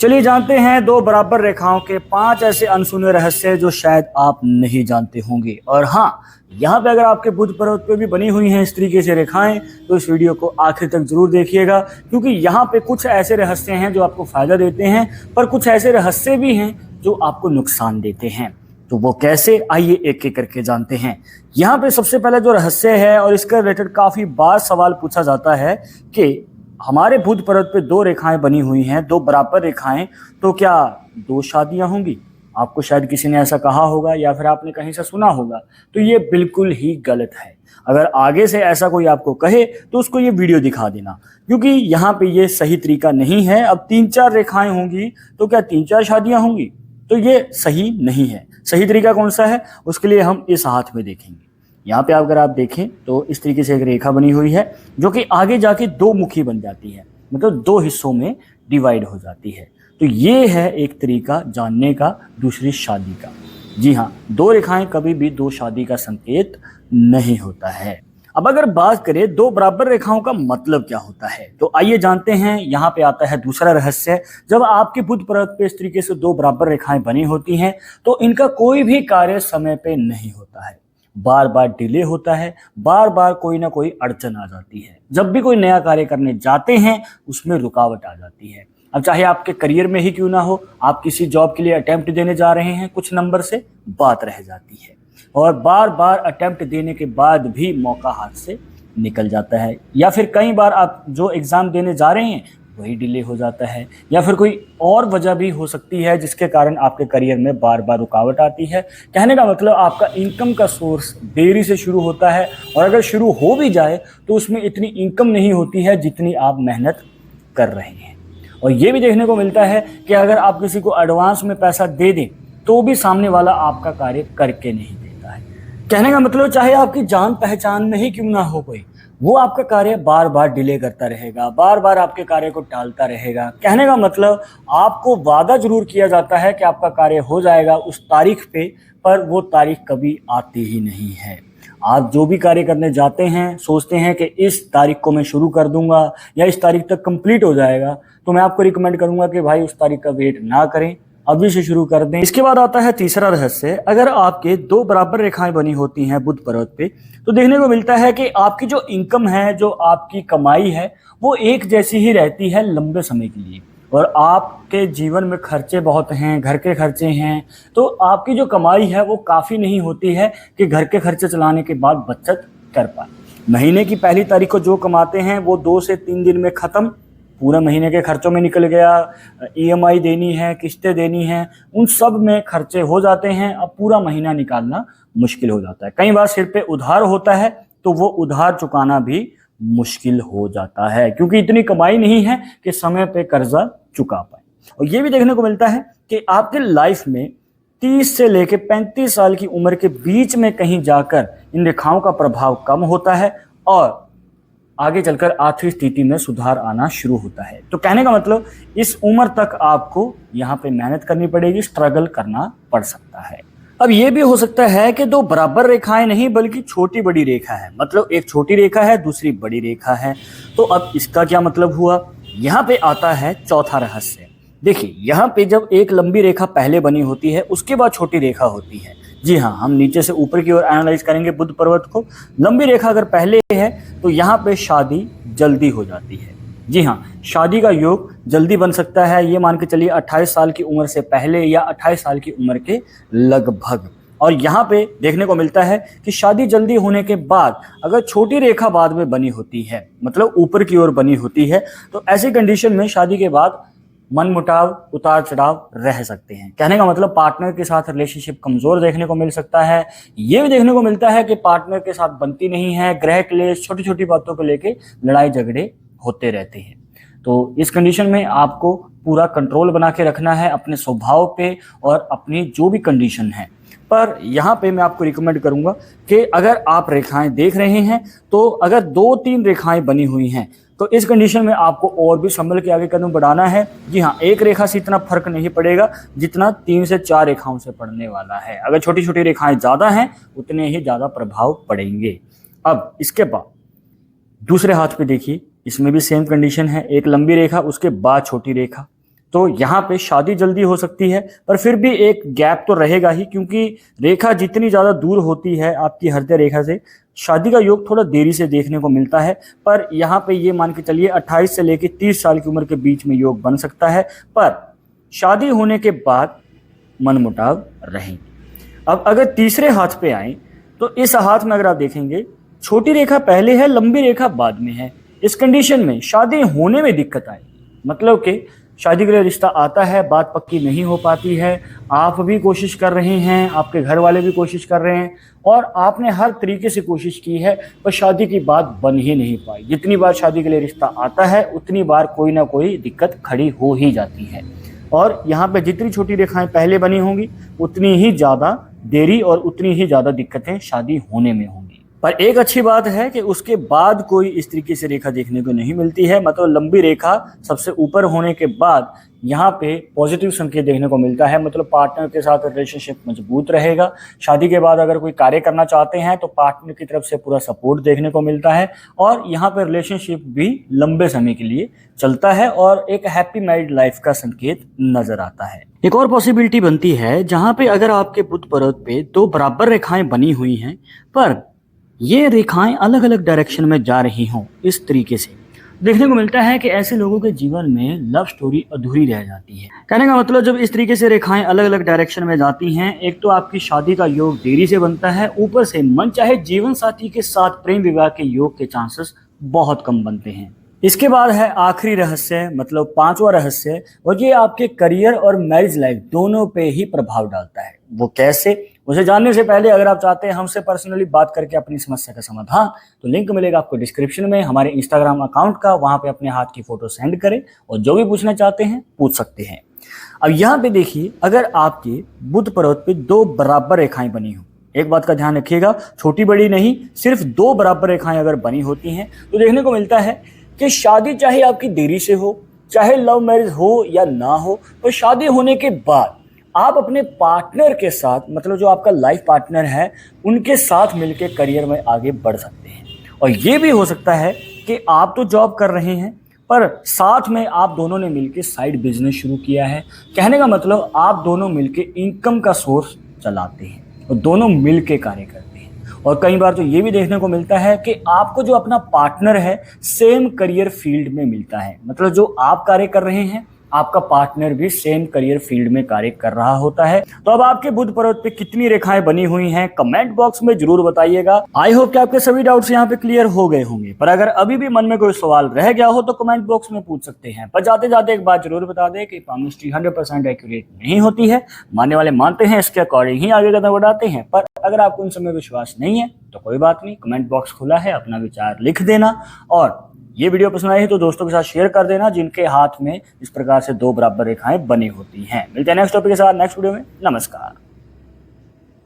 चलिए जानते हैं दो बराबर रेखाओं के 5 ऐसे अनसुने रहस्य जो शायद आप नहीं जानते होंगे। और हाँ, यहाँ पे अगर आपके बुध पर्वत पे भी बनी हुई हैं इस तरीके से रेखाएं तो इस वीडियो को आखिर तक जरूर देखिएगा, क्योंकि यहाँ पे कुछ ऐसे रहस्य हैं जो आपको फायदा देते हैं, पर कुछ ऐसे रहस्य भी हैं जो आपको नुकसान देते हैं। तो वो कैसे, आइए एक एक करके जानते हैं। यहाँ पे सबसे पहला जो रहस्य है, और इसका रिलेटेड काफी बार सवाल पूछा जाता है कि हमारे बुध पर्वत पे दो रेखाएं बनी हुई हैं, दो बराबर रेखाएं, तो क्या दो शादियां होंगी? आपको शायद किसी ने ऐसा कहा होगा या फिर आपने कहीं से सुना होगा, तो ये बिल्कुल ही गलत है। अगर आगे से ऐसा कोई आपको कहे तो उसको ये वीडियो दिखा देना, क्योंकि यहाँ पे ये सही तरीका नहीं है। अब 3-4 रेखाएं होंगी तो क्या 3-4 शादियां होंगी? तो ये सही नहीं है। सही तरीका कौन सा है, उसके लिए हम इस हाथ में देखेंगे। यहाँ पे अगर आप देखें तो इस तरीके से एक रेखा बनी हुई है जो कि आगे जाके दो मुखी बन जाती है, मतलब दो हिस्सों में डिवाइड हो जाती है। तो ये है एक तरीका जानने का दूसरी शादी का। जी हाँ, दो रेखाएं कभी भी दो शादी का संकेत नहीं होता है। अब अगर बात करें दो बराबर रेखाओं का मतलब क्या होता है, तो आइए जानते हैं। यहाँ पे आता है दूसरा रहस्य। जब आपके बुध पर्वत पे इस तरीके से दो बराबर रेखाएं बनी होती हैं तो इनका कोई भी कार्य समय पे नहीं होता है, बार बार डिले होता है, बार बार कोई ना कोई अड़चन आ जाती है। जब भी कोई नया कार्य करने जाते हैं उसमें रुकावट आ जाती है। अब चाहे आपके करियर में ही क्यों ना हो, आप किसी जॉब के लिए अटेम्प्ट देने जा रहे हैं, कुछ नंबर से बात रह जाती है और बार बार अटेम्प्ट देने के बाद भी मौका हाथ से निकल जाता है, या फिर कई बार आप जो एग्जाम देने जा रहे हैं वही डिले हो जाता है, या फिर कोई और वजह भी हो सकती है जिसके कारण आपके करियर में बार बार रुकावट आती है। कहने का मतलब आपका इनकम का सोर्स देरी से शुरू होता है, और अगर शुरू हो भी जाए तो उसमें इतनी इनकम नहीं होती है जितनी आप मेहनत कर रहे हैं। और ये भी देखने को मिलता है कि अगर आप किसी को एडवांस में पैसा दे दें तो भी सामने वाला आपका कार्य करके नहीं देता है। कहने का मतलब चाहे आपकी जान पहचान में ही क्यों ना हो कोई, वो आपका कार्य बार बार डिले करता रहेगा, बार बार आपके कार्य को टालता रहेगा। कहने का मतलब आपको वादा जरूर किया जाता है कि आपका कार्य हो जाएगा उस तारीख पे, पर वो तारीख कभी आती ही नहीं है। आप जो भी कार्य करने जाते हैं सोचते हैं कि इस तारीख को मैं शुरू कर दूंगा या इस तारीख तक कंप्लीट हो जाएगा, तो मैं आपको रिकमेंड करूंगा कि भाई उस तारीख का वेट ना करें, अभी से शुरू कर दें। इसके बाद आता है तीसरा रहस्य। अगर आपके दो बराबर रेखाएं बनी होती हैं बुध पर्वत पे तो देखने को मिलता है कि आपकी जो इनकम है, जो आपकी कमाई है, वो एक जैसी ही रहती है लंबे समय के लिए। और आपके जीवन में खर्चे बहुत हैं, घर के खर्चे हैं, तो आपकी जो कमाई है वो काफ़ी नहीं होती है कि घर के खर्चे चलाने के बाद बचत कर पाए। महीने की पहली तारीख को जो कमाते हैं वो 2 से 3 दिन में ख़त्म, पूरा महीने के खर्चों में निकल गया। ईएमआई देनी है, किस्तें देनी है, उन सब में खर्चे हो जाते हैं। अब पूरा महीना निकालना मुश्किल हो जाता है। कई बार सिर पे उधार होता है तो वो उधार चुकाना भी मुश्किल हो जाता है, क्योंकि इतनी कमाई नहीं है कि समय पे कर्जा चुका पाए। और ये भी देखने को मिलता है कि आपके लाइफ में 30 से लेकर 35 साल की उम्र के बीच में कहीं जाकर इन रेखाओं का प्रभाव कम होता है और आगे चलकर आर्थिक स्थिति में सुधार आना शुरू होता है। तो कहने का मतलब इस उम्र तक आपको यहाँ पे मेहनत करनी पड़ेगी, स्ट्रगल करना पड़ सकता है। अब ये भी हो सकता है कि दो बराबर रेखाएं नहीं बल्कि छोटी बड़ी रेखा है, मतलब एक छोटी रेखा है दूसरी बड़ी रेखा है। तो अब इसका क्या मतलब हुआ? यहाँ पे आता है चौथा रहस्य। देखिए, यहाँ पे जब एक लंबी रेखा पहले बनी होती है उसके बाद छोटी रेखा होती है। जी हाँ, हम नीचे से ऊपर की ओर एनालाइज करेंगे बुध पर्वत को। लंबी रेखा अगर पहले है तो यहाँ पे शादी जल्दी हो जाती है। जी हाँ, शादी का योग जल्दी बन सकता है, ये मान के चलिए 28 साल की उम्र से पहले या 28 साल की उम्र के लगभग। और यहाँ पे देखने को मिलता है कि शादी जल्दी होने के बाद अगर छोटी रेखा बाद में बनी होती है, मतलब ऊपर की ओर बनी होती है, तो ऐसी कंडीशन में शादी के बाद मनमुटाव, उतार चढ़ाव रह सकते हैं। कहने का मतलब पार्टनर के साथ रिलेशनशिप कमजोर देखने को मिल सकता है। ये भी देखने को मिलता है कि पार्टनर के साथ बनती नहीं है, ग्रह क्लेश, छोटी छोटी बातों को लेके लड़ाई झगड़े होते रहते हैं। तो इस कंडीशन में आपको पूरा कंट्रोल बना के रखना है अपने स्वभाव पे और अपनी जो भी कंडीशन है। पर यहाँ पे मैं आपको रिकमेंड करूंगा कि अगर आप रेखाएं देख रहे हैं तो अगर 2-3 रेखाएं बनी हुई हैं तो इस कंडीशन में आपको और भी संभल के आगे कदम बढ़ाना है। जी हाँ, एक रेखा से इतना फर्क नहीं पड़ेगा जितना 3 से 4 रेखाओं से पड़ने वाला है। अगर छोटी छोटी रेखाएं ज्यादा हैं उतने ही ज्यादा प्रभाव पड़ेंगे। अब इसके बाद दूसरे हाथ पे देखिए, इसमें भी सेम कंडीशन है, एक लंबी रेखा उसके बाद छोटी रेखा। तो यहाँ पे शादी जल्दी हो सकती है, पर फिर भी एक गैप तो रहेगा ही, क्योंकि रेखा जितनी ज्यादा दूर होती है आपकी हृदय रेखा से, शादी का योग थोड़ा देरी से देखने को मिलता है। पर यहाँ पे ये मान के चलिए 28 से लेकर 30 साल की उम्र के बीच में योग बन सकता है, पर शादी होने के बाद मनमुटाव रहेंगे। अब अगर तीसरे हाथ पे आए तो इस हाथ में अगर आप देखेंगे, छोटी रेखा पहले है, लंबी रेखा बाद में है। इस कंडीशन में शादी होने में दिक्कत आए, मतलब कि शादी के लिए रिश्ता आता है, बात पक्की नहीं हो पाती है, आप भी कोशिश कर रहे हैं, आपके घर वाले भी कोशिश कर रहे हैं, और आपने हर तरीके से कोशिश की है, पर शादी की बात बन ही नहीं पाई। जितनी बार शादी के लिए रिश्ता आता है उतनी बार कोई ना कोई दिक्कत खड़ी हो ही जाती है, और यहाँ पे जितनी छोटी रेखाएं पहले बनी होंगी उतनी ही ज़्यादा देरी और उतनी ही ज़्यादा दिक्कतें शादी होने में होंगी। पर एक अच्छी बात है कि उसके बाद कोई इस तरीके से रेखा देखने को नहीं मिलती है, मतलब लंबी रेखा सबसे ऊपर होने के बाद यहाँ पे पॉजिटिव संकेत देखने को मिलता है, मतलब पार्टनर के साथ रिलेशनशिप मजबूत रहेगा। शादी के बाद अगर कोई कार्य करना चाहते हैं तो पार्टनर की तरफ से पूरा सपोर्ट देखने को मिलता है, और यहाँ पर रिलेशनशिप भी लंबे समय के लिए चलता है और एक हैप्पी मैरिड लाइफ का संकेत नजर आता है। एक और पॉसिबिलिटी बनती है जहाँ पे अगर आपके बुध पर्वत पे दो बराबर रेखाएं बनी हुई हैं, पर ये रेखाएं अलग अलग डायरेक्शन में जा रही हों, इस तरीके से देखने को मिलता है कि ऐसे लोगों के जीवन में लव स्टोरी अधूरी रह जाती है। कहने का मतलब जब इस तरीके से रेखाएं अलग अलग डायरेक्शन में जाती हैं, एक तो आपकी शादी का योग देरी से बनता है, ऊपर से मनचाहे जीवन साथी के साथ प्रेम विवाह के योग के चांसेस बहुत कम बनते हैं। इसके बाद है आखिरी रहस्य, मतलब पांचवा रहस्य, और ये आपके करियर और मैरिज लाइफ दोनों पे ही प्रभाव डालता है। वो कैसे, उसे जानने से पहले अगर आप चाहते हैं हमसे पर्सनली बात करके अपनी समस्या का समाधान, तो लिंक मिलेगा आपको डिस्क्रिप्शन में हमारे इंस्टाग्राम अकाउंट का, वहां पे अपने हाथ की फोटो सेंड करें और जो भी पूछना चाहते हैं पूछ सकते हैं। अब यहाँ पे देखिए, अगर आपके बुध पर्वत पे दो बराबर रेखाएं बनी हो, एक बात का ध्यान रखिएगा, छोटी बड़ी नहीं, सिर्फ दो बराबर रेखाएं अगर बनी होती हैं तो देखने को मिलता है कि शादी चाहे आपकी देरी से हो, चाहे लव मैरिज हो या ना हो, पर शादी होने के बाद आप अपने पार्टनर के साथ, मतलब जो आपका लाइफ पार्टनर है, उनके साथ मिलकर करियर में आगे बढ़ सकते हैं। और ये भी हो सकता है कि आप तो जॉब कर रहे हैं, पर साथ में आप दोनों ने मिलकर साइड बिजनेस शुरू किया है। कहने का मतलब आप दोनों मिलकर इनकम का सोर्स चलाते हैं और दोनों मिलकर कार्य करते हैं। और कई बार तो ये भी देखने को मिलता है कि आपको जो अपना पार्टनर है सेम करियर फील्ड में मिलता है, मतलब जो आप कार्य कर रहे हैं आपका पार्टनर भी सेम करियर फील्ड में कार्य कर रहा होता है। तो अब आपके बुध पर्वत पे कितनी रेखाएं बनी हुई हैं कमेंट बॉक्स में जरूर बताइएगा। आई होप कि आपके सभी डाउट्स यहाँ पे क्लियर हो गए होंगे, पर अगर अभी भी मन में कोई सवाल रह गया हो तो कमेंट बॉक्स में पूछ सकते हैं। पर जाते जाते एक बात जरूर बता दें कि पामिस्ट्री 100% एक्यूरेट नहीं होती है, मानने वाले मानते हैं, इसके अकॉर्डिंग ही आगे कदम बढ़ाते हैं। पर अगर आपको इन समय विश्वास नहीं है तो कोई बात नहीं, कमेंट बॉक्स खुला है, अपना विचार लिख देना। और ये वीडियो पसंद आई है तो दोस्तों के साथ शेयर कर देना जिनके हाथ में इस प्रकार से दो बराबर रेखाएं बनी होती हैं। मिलते हैं नेक्स्ट टॉपिक के साथ नेक्स्ट वीडियो में। नमस्कार।